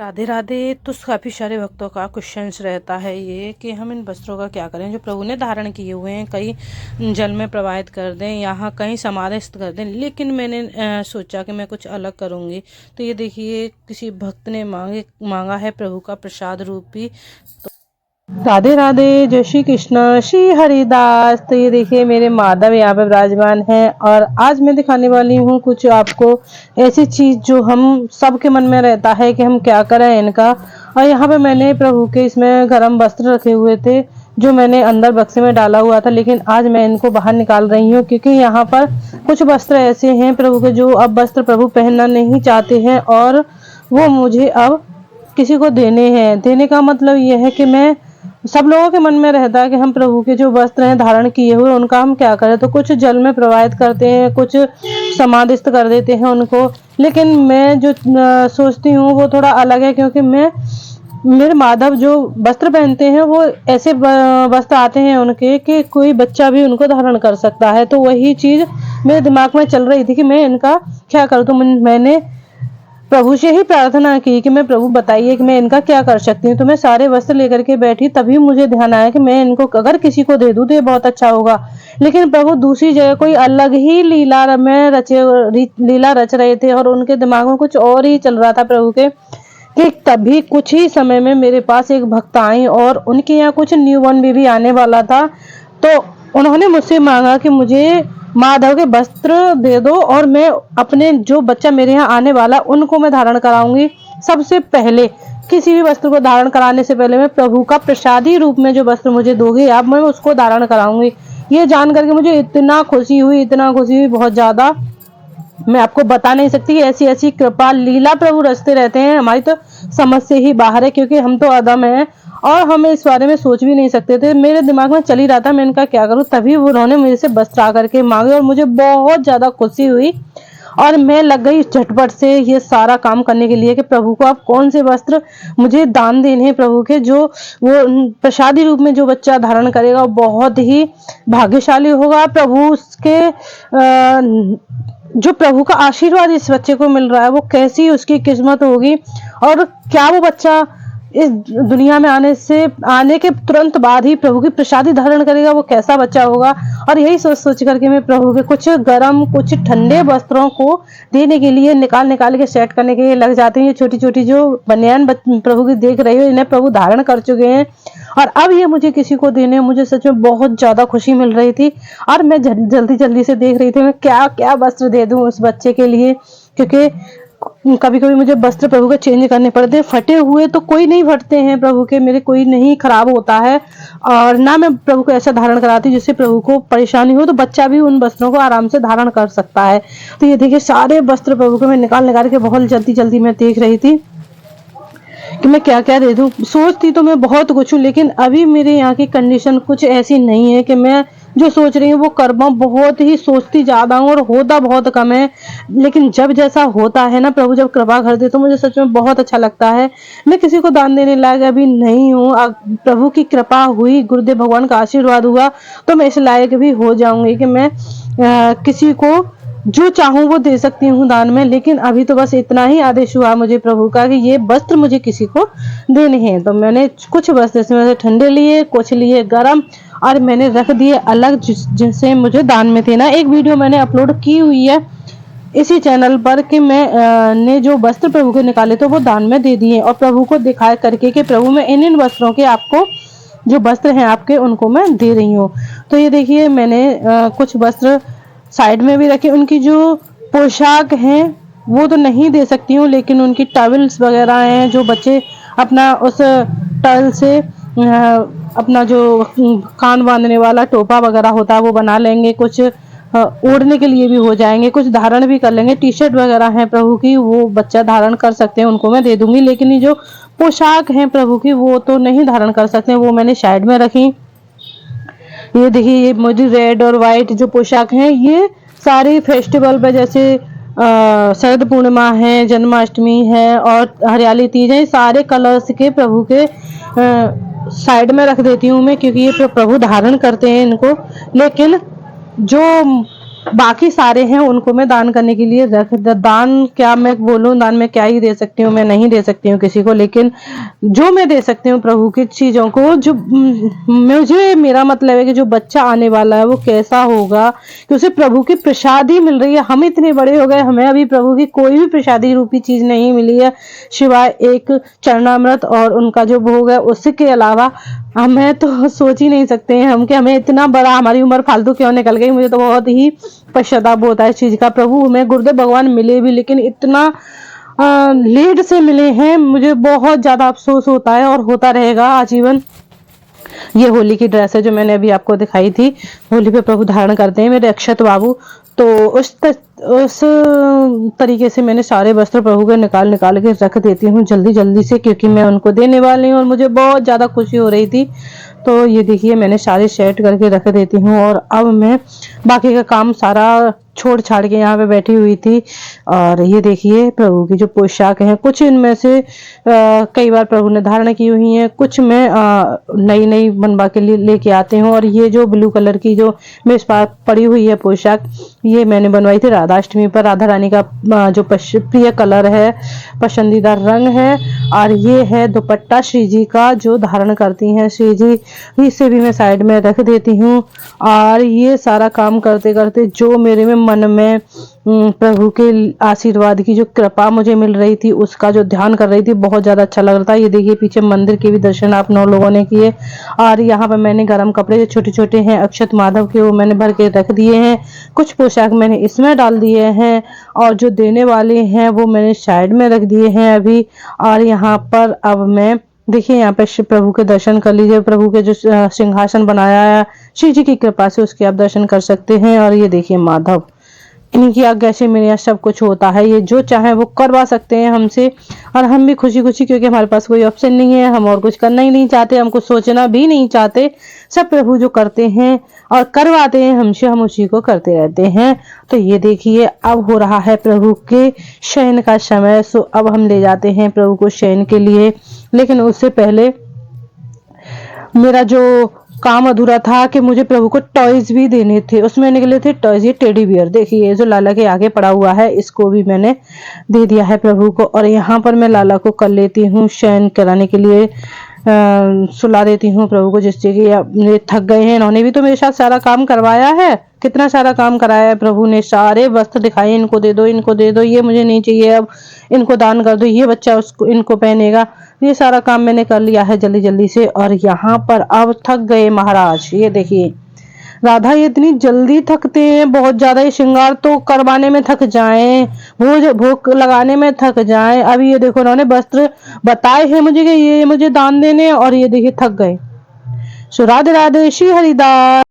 राधे राधे। तो काफ़ी सारे भक्तों का क्वेश्चंस रहता है ये कि हम इन वस्त्रों का क्या करें जो प्रभु ने धारण किए हुए हैं, कहीं जल में प्रवाहित कर दें, यहाँ कहीं समाधिस्थ कर दें। लेकिन मैंने सोचा कि मैं कुछ अलग करूँगी। तो ये देखिए, किसी भक्त ने मांगा है प्रभु का प्रसाद रूपी। राधे राधे, जय श्री कृष्ण, श्री हरिदास। तो ये देखिए, मेरे माधव यहाँ पे विराजमान है और आज मैं दिखाने वाली हूँ कुछ आपको ऐसी चीज जो हम सबके मन में रहता है कि हम क्या करें इनका। और यहाँ पे मैंने प्रभु के इसमें गर्म वस्त्र रखे हुए थे जो मैंने अंदर बक्से में डाला हुआ था, लेकिन आज मैं इनको बाहर निकाल रही हूँ क्योंकि यहाँ पर कुछ वस्त्र ऐसे हैं प्रभु के जो अब वस्त्र प्रभु पहनना नहीं चाहते हैं और वो मुझे अब किसी को देने हैं। देने का मतलब ये है कि मैं सब लोगों के मन में रहता है कि हम प्रभु के जो वस्त्र हैं धारण किए हुए उनका हम क्या करें। तो कुछ जल में प्रवाहित करते हैं, कुछ समाधिस्थ कर देते हैं उनको। लेकिन मैं जो सोचती हूँ वो थोड़ा अलग है, क्योंकि मेरे माधव जो वस्त्र पहनते हैं वो ऐसे वस्त्र आते हैं उनके कि कोई बच्चा भी उनको धारण कर सकता है। तो वही चीज मेरे दिमाग में चल रही थी कि मैं इनका क्या करूँ। तो मैंने प्रभु से ही प्रार्थना की कि मैं प्रभु बताइए कि मैं इनका क्या कर सकती हूँ। तो मैं सारे वस्त्र लेकर के बैठी, तभी मुझे ध्यान आया कि मैं इनको अगर किसी को दे दूँ तो ये बहुत अच्छा होगा। लेकिन प्रभु दूसरी जगह कोई अलग ही लीला रच रहे थे और उनके दिमाग में कुछ और ही चल रहा था प्रभु के। कि तभी कुछ ही समय में मेरे पास एक भक्त आई और उनके यहाँ कुछ न्यू बॉर्न बेबी आने वाला था। तो उन्होंने मुझसे मांगा कि मुझे माधव के वस्त्र दे दो और मैं अपने जो बच्चा मेरे यहाँ आने वाला उनको मैं धारण कराऊंगी। सबसे पहले किसी भी वस्त्र को धारण कराने से पहले मैं प्रभु का प्रसादी रूप में जो वस्त्र मुझे दोगे आप, मैं उसको धारण कराऊंगी। ये जान करके मुझे इतना खुशी हुई बहुत ज्यादा, मैं आपको बता नहीं सकती। ऐसी ऐसी कृपा लीला प्रभु रचते रहते हैं, हमारी तो समझ से ही बाहर है क्योंकि हम तो अदम हैं और हम इस बारे में सोच भी नहीं सकते थे। मेरे दिमाग में चल ही रहा था मैं इनका क्या करूं, तभी उन्होंने मेरे से वस्त्र आकर के मांगे और मुझे बहुत ज्यादा खुशी हुई और मैं लग गई झटपट से ये सारा काम करने के लिए कि प्रभु को आप कौन से वस्त्र मुझे दान देने हैं प्रभु के, जो वो प्रसादी रूप में जो बच्चा धारण करेगा वो बहुत ही भाग्यशाली होगा। प्रभु उसके जो प्रभु का आशीर्वाद इस बच्चे को मिल रहा है वो कैसी उसकी किस्मत होगी और क्या वो बच्चा इस दुनिया में आने के तुरंत बाद ही प्रभु की प्रसादी धारण करेगा, वो कैसा बच्चा होगा। और यही सोच करके मैं प्रभु के कुछ गर्म कुछ ठंडे वस्त्रों को देने के लिए निकाल के सेट करने के लिए लग जाते हैं। ये छोटी छोटी जो बनियान प्रभु की देख रही हो इन्हें प्रभु धारण कर चुके हैं और अब ये मुझे किसी को देने, मुझे सच में बहुत ज्यादा खुशी मिल रही थी और मैं जल्दी से देख रही थी मैं क्या क्या वस्त्र दे दूं उस बच्चे के लिए। क्योंकि कभी कभी मुझे वस्त्र प्रभु के चेंज करने पड़ते हैं। फटे हुए तो कोई नहीं फटते हैं प्रभु के, मेरे कोई नहीं खराब होता है और ना मैं प्रभु को ऐसा धारण कराती जिससे प्रभु को परेशानी हो, तो बच्चा भी उन वस्त्रों को आराम से धारण कर सकता है। तो ये देखिए, सारे वस्त्र प्रभु को मैं निकाल के बहुत जल्दी मैं देख रही थी कि मैं क्या क्या दे दूं। सोचती तो मैं बहुत कुछ हूँ, लेकिन अभी मेरे यहाँ की कंडीशन कुछ ऐसी नहीं है कि मैं जो सोच रही हूँ वो कर पाऊँ। बहुत ही सोचती ज्यादा हूँ और होता बहुत कम है, लेकिन जब जैसा होता है ना, प्रभु जब कृपा कर दे तो मुझे सच में बहुत अच्छा लगता है। मैं किसी को दान देने लायक अभी नहीं हूँ, प्रभु की कृपा हुई, गुरुदेव भगवान का आशीर्वाद हुआ तो मैं इस लायक भी हो जाऊंगी कि मैं किसी को जो चाहूँ वो दे सकती हूँ दान में। लेकिन अभी तो बस इतना ही आदेश हुआ मुझे प्रभु का कि ये वस्त्र मुझे किसी को देने हैं। तो मैंने कुछ वस्त्र इसमें से ठंडे लिए, कुछ लिए गरम और मैंने रख दिए अलग जिनसे मुझे दान में थे ना। एक वीडियो मैंने अपलोड की हुई है इसी चैनल पर कि मैं ने जो वस्त्र प्रभु के निकाले तो वो दान में दे दिए और प्रभु को दिखाया करके कि प्रभु मैं इन वस्त्रों के आपको जो वस्त्र हैं आपके उनको मैं दे रही हूँ। तो ये देखिए, मैंने कुछ वस्त्र साइड में भी रखे। उनकी जो पोशाक हैं वो तो नहीं दे सकती हूँ, लेकिन उनकी टॉवल्स वगैरह हैं जो बच्चे अपना उस टॉवल से अपना जो कान बांधने वाला टोपा वगैरह होता है वो बना लेंगे, कुछ ओढ़ने के लिए भी हो जाएंगे, कुछ धारण भी कर लेंगे। टी शर्ट वगैरह है प्रभु की वो बच्चा धारण कर सकते हैं, उनको मैं दे दूंगी। लेकिन ये जो पोशाक है प्रभु की वो तो नहीं धारण कर सकते, वो मैंने साइड में रखी। ये देखिए, ये मुझे रेड और व्हाइट जो पोशाक है ये सारे फेस्टिवल पे, जैसे शरद पूर्णिमा है, जन्माष्टमी है और हरियाली तीज है, सारे कलर्स के प्रभु के साइड में रख देती हूँ मैं, क्योंकि ये प्रभु धारण करते हैं इनको। लेकिन जो बाकी सारे हैं उनको मैं दान करने के लिए रख दान क्या मैं बोलूं, दान में क्या ही दे सकती हूँ, मैं नहीं दे सकती हूँ किसी को, लेकिन जो मैं दे सकती हूँ प्रभु की चीजों को, जो मुझे मेरा मतलब है कि जो बच्चा आने वाला है वो कैसा होगा कि उसे प्रभु की प्रसादी मिल रही है। हम इतने बड़े हो गए, हमें अभी प्रभु की कोई भी प्रसादी रूपी चीज नहीं मिली है सिवाय एक चरणामृत और उनका जो भोग है, उसके अलावा हमें तो सोच ही नहीं सकते हैं हम कि हमें इतना बड़ा, हमारी उम्र फालतू क्यों निकल गई। मुझे तो बहुत ही पश्चाताप होता है इस चीज का। प्रभु हमें गुरुदेव भगवान मिले भी, लेकिन इतना लेट से मिले हैं, मुझे बहुत ज्यादा अफसोस होता है और होता रहेगा आजीवन। ये होली की ड्रेस है जो मैंने अभी आपको दिखाई थी, होली पे प्रभु धारण करते हैं मेरे अक्षत बाबू। तो उस तरीके से मैंने सारे वस्त्र प्रभु के निकाल निकाल के रख देती हूँ जल्दी जल्दी से, क्योंकि मैं उनको देने वाली हूँ और मुझे बहुत ज्यादा खुशी हो रही थी। तो ये देखिए मैंने सारे सेट करके रख देती हूँ और अब मैं बाकी का काम सारा छोड़ छाड़ के यहाँ पे बैठी हुई थी। और ये देखिए प्रभु की जो पोशाक है, कुछ इनमें से कई बार प्रभु ने धारण की हुई है, कुछ मैं नई नई बनवा के लेके आती हूँ। और ये जो ब्लू कलर की जो मेरे पास पड़ी हुई है पोशाक, ये मैंने बनवाई थी राधाष्टमी पर। राधा रानी का जो प्रिय कलर है, पसंदीदा रंग है। और ये है दुपट्टा श्री जी का जो धारण करती हैं श्री जी, इसे भी मैं साइड में रख देती हूँ। और ये सारा काम करते करते जो मेरे में मन में प्रभु के आशीर्वाद की जो कृपा मुझे मिल रही थी, उसका जो ध्यान कर रही थी, बहुत ज्यादा अच्छा लग रहा था। ये देखिए पीछे मंदिर के भी दर्शन आप 9 लोगों ने किए। और यहाँ पर मैंने गर्म कपड़े जो छोटे छोटे हैं अक्षत माधव के, वो मैंने भर के रख दिए हैं। कुछ पोशाक मैंने इसमें डाल दिए हैं और जो देने वाले हैं वो मैंने साइड में रख दिए हैं अभी। और यहाँ पर अब मैं देखिए यहाँ पे प्रभु के दर्शन कर लीजिए। प्रभु के जो सिंहासन बनाया है श्री जी की कृपा से, उसके आप दर्शन कर सकते हैं। और ये देखिए माधव, इनकी आज्ञा से मेरे यहाँ सब कुछ होता है, ये जो चाहे वो करवा सकते हैं हमसे। और हम भी खुशी खुशी, क्योंकि हमारे पास कोई ऑप्शन नहीं है, हम और कुछ करना ही नहीं चाहते, हम कुछ सोचना भी नहीं चाहते। सब प्रभु जो करते हैं और करवाते हैं हमसे, हम उसी को करते रहते हैं। तो ये देखिए अब हो रहा है प्रभु के शयन का समय। सो अब हम ले जाते हैं प्रभु को शयन के लिए, लेकिन उससे पहले मेरा जो काम अधूरा था कि मुझे प्रभु को टॉयज भी देने थे, उसमें निकले थे टॉयज। ये टेडी बियर देखिए जो लाला के आगे पड़ा हुआ है, इसको भी मैंने दे दिया है प्रभु को। और यहाँ पर मैं लाला को कर लेती हूँ शयन कराने के लिए, सुला देती हूँ प्रभु को, जिससे कि ये थक गए हैं। इन्होंने भी तो मेरे साथ सारा काम करवाया है, कितना सारा काम कराया है प्रभु ने। सारे वस्त्र दिखाए, इनको दे दो, इनको दे दो, ये मुझे नहीं चाहिए, अब इनको दान कर दो, ये बच्चा उसको इनको पहनेगा। ये सारा काम मैंने कर लिया है जल्दी जल्दी से। और यहाँ पर अब थक गए महाराज। ये देखिए राधा ये इतनी जल्दी थकते हैं बहुत ज्यादा, ये श्रृंगार तो करवाने में थक जाएं, भोग लगाने में थक जाएं। अभी ये देखो उन्होंने वस्त्र बताए हैं मुझे कि ये मुझे दान देने, और ये देखिए थक गए। सो राधे राधे, श्री हरिदास।